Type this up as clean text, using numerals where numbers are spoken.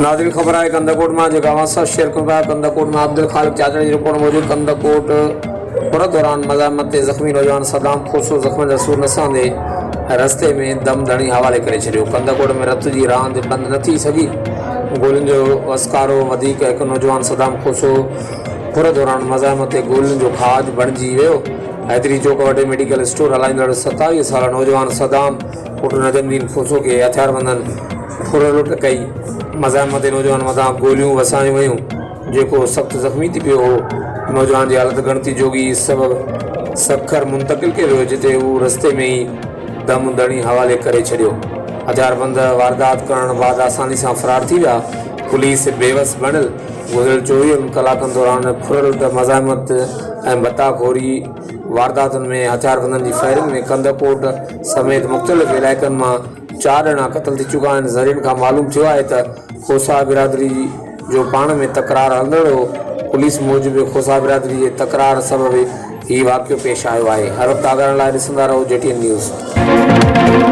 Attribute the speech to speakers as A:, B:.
A: नाज़रीन ख़बर है कंदकोट में जगावासा शेयर कंदकोट में अब्दुल खालिक चाचड़ी की रिपोर्ट मौजूद कंदकोट पुर दौरान मज़ामत जख्मी नौजवान सदाम खोसो जख्म रसूल नसांदे रस्ते में दम धणी हवाले करे छॾियो। कंदकोट में रत जी रांद बंद न थी सघी। गोलियुनि जो वसकारो वधीक हिकु नौजवान सदाम खोसो पुर दौरान मज़ामत गोलियुनि जो खाज बणिजी वियो। हैदरी चौक वॾे मेडिकल स्टोर हलाईंदड़ 27 साल नौजवान सदाम पुट नजमुद्दीन खोसो के हथियारबंदनि फुर लुट कई। मज़ामत नौजवान मथां गोलियूं वसायूं वयूं जेको सख़्तु ज़ख़्मी थी पियो हो। नौजवान की हालत गणती जोगी सबब सखर मुंतकिल कयो वियो जिते हू रस्ते में ही दम धणी हवाले करे छॾियो। हथियारबंद वारदात करण बाद आसानी सां फरार थी विया। पुलिस बेवस बणियल गुज़िरियल 24 कलाकनि दौरान फुरलुट मज़ामत ऐं बताखोरी वारदातुनि में हथियारबंदनि जी फायरिंग में कंदकोट समेत मुख़्तलिफ़ इलाइक़नि मां 4 ॼणा क़त्ल थी चुका आहिनि। ज़रीअनि खां मालूम थियो आहे त खोसा बिरादरी जो पाण में तकरार हलंदड़ हो। पुलिस मूजिबि खोसा बिरादरी जे तकरार सबबि ही वाक़ियो पेश आयो आहे। हर वक़्तु आगाहण लाइ ॾिसंदा रहो JTN न्यूज़।